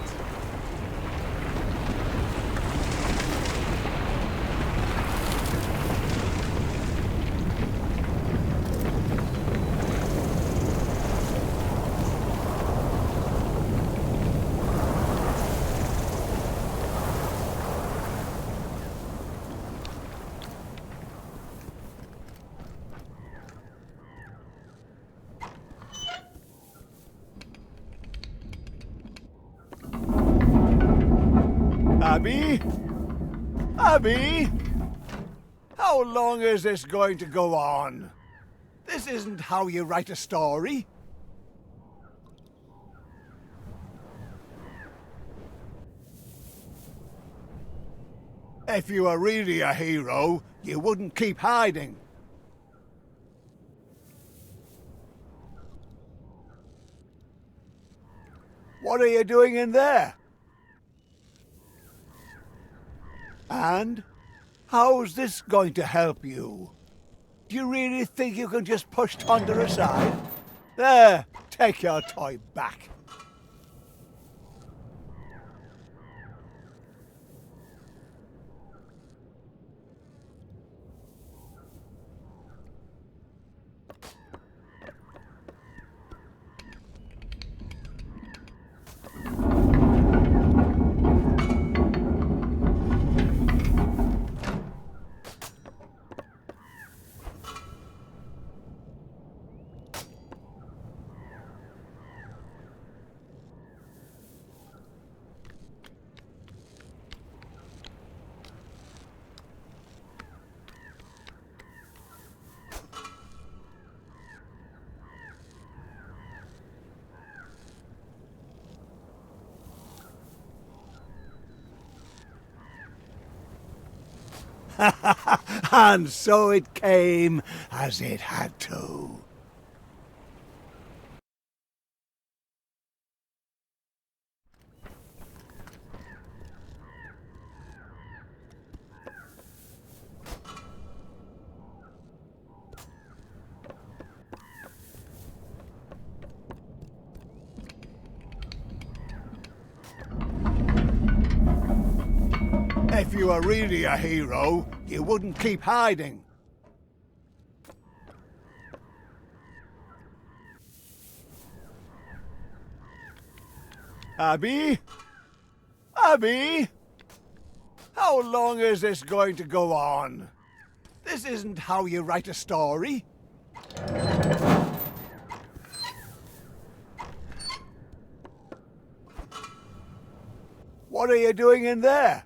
Abby? Abby? How long is this going to go on? This isn't how you write a story. If you were really a hero, you wouldn't keep hiding. What are you doing in there? And how's this going to help you? Do you really think you can just push Thunder aside? There, take your toy back. And so it came as it had to. If you were really a hero, you wouldn't keep hiding. Abby? Abby? How long is this going to go on? This isn't how you write a story. What are you doing in there?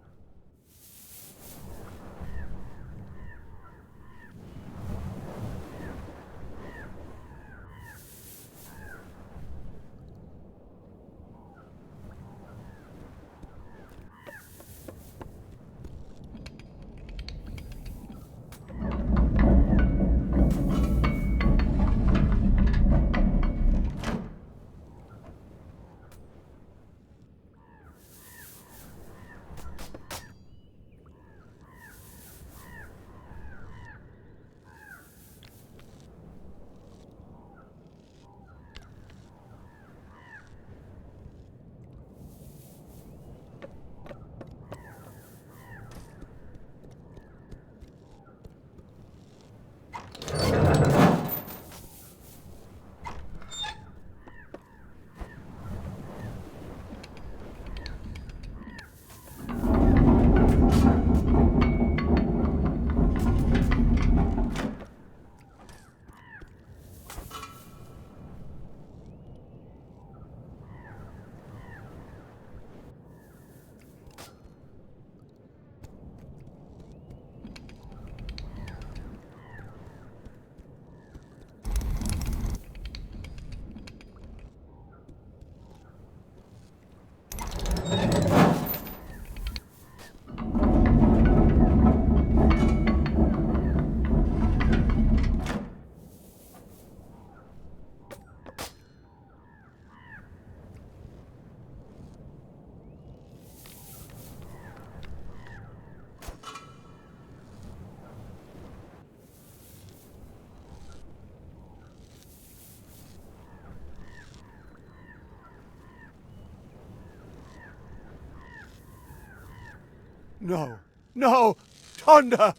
No, no, Thunder!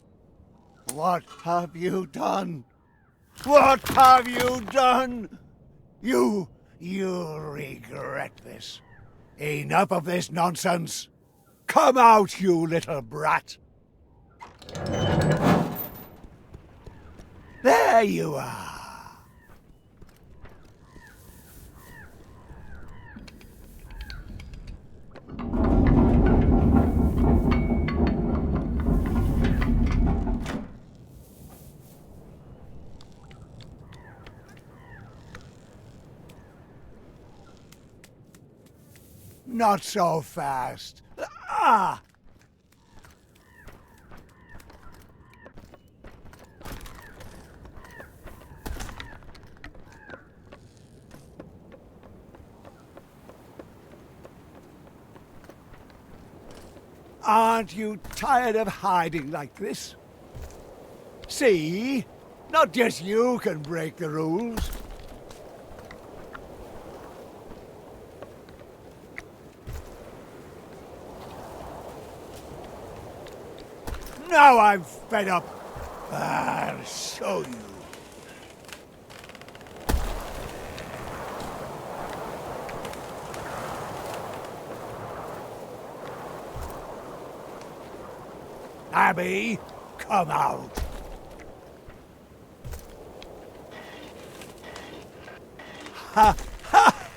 What have you done? What have you done? You'll regret this. Enough of this nonsense. Come out, you little brat. There you are. Not so fast. Ah! Aren't you tired of hiding like this? See? Not just you can break the rules. Now I'm fed up. I'll show you. Abby, come out. Ha ha!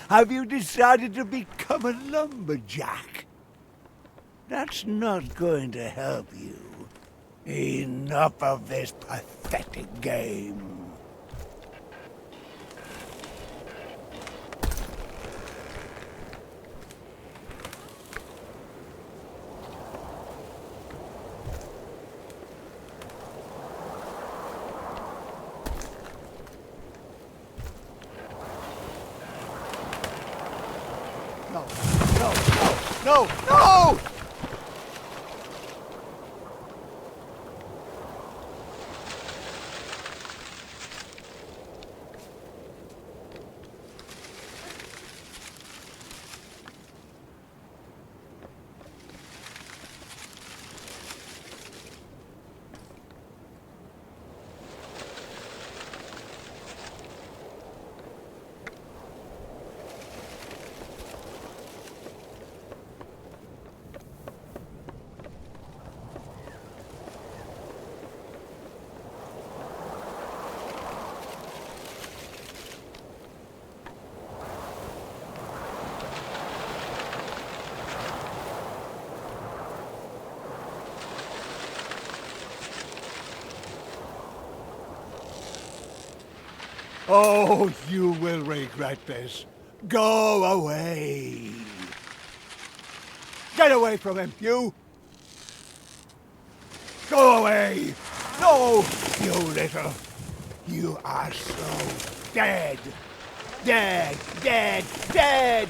Have you decided to become a lumberjack? That's not going to help you. Enough of this pathetic game. No, no, no, no, no! Oh, you will regret this. Go away. Get away from him, you. Go away. No, you little. You are so dead. Dead, dead, dead.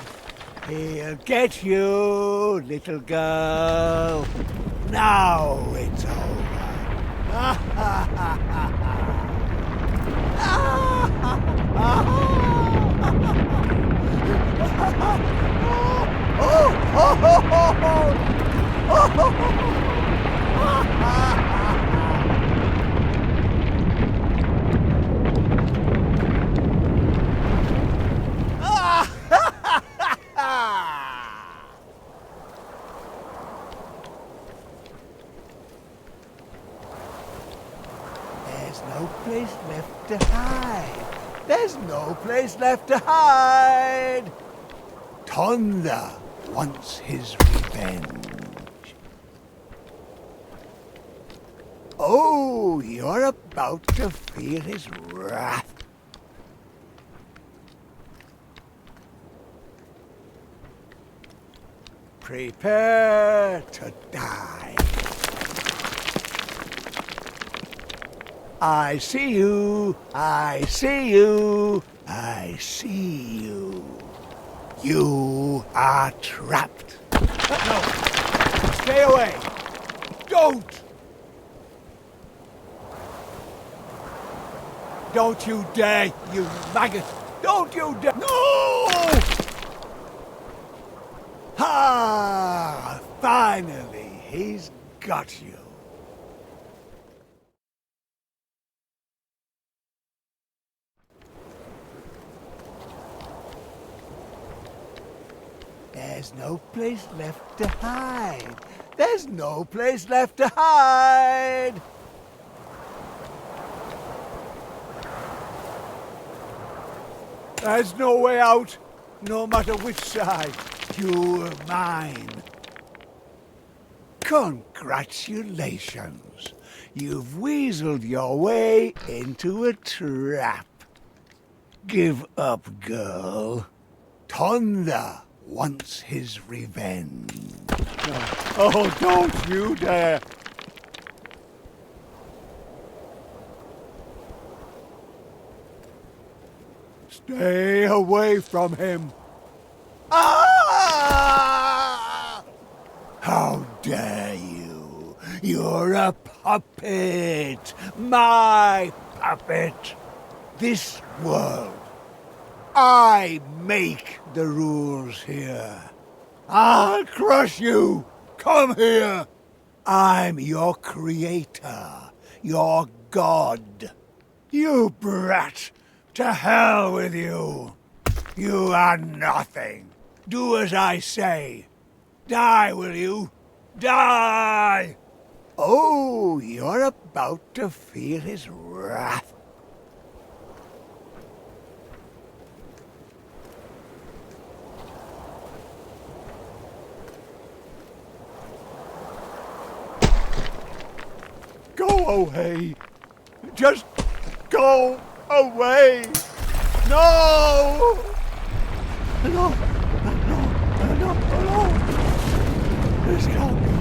He'll get you, little girl. Now it's over. Ha ha ha ha ha. There's no place left to hide. There's no place left to hide. Thunder wants his revenge. Oh, you're about to feel his wrath. Prepare to die. I see you, I see you, I see you. You are trapped. No, stay away. Don't. Don't you dare, you maggot. Don't you dare. No! Ah, finally, he's got you. There's no place left to hide. There's no place left to hide. There's no way out, no matter which side. You're mine. Congratulations. You've weaseled your way into a trap. Give up, girl. Thunder wants his revenge. Oh, don't you dare! Stay away from him. Ah! How dare you? You're a puppet, my puppet. This world, I make the rules here. I'll crush you. Come here. I'm your creator, your god. You brat, to hell with you. You are nothing. Do as I say. Die, will you? Die! Oh, you're about to feel his wrath. Go away. Just go away. No! No! No! No! No! This can't be.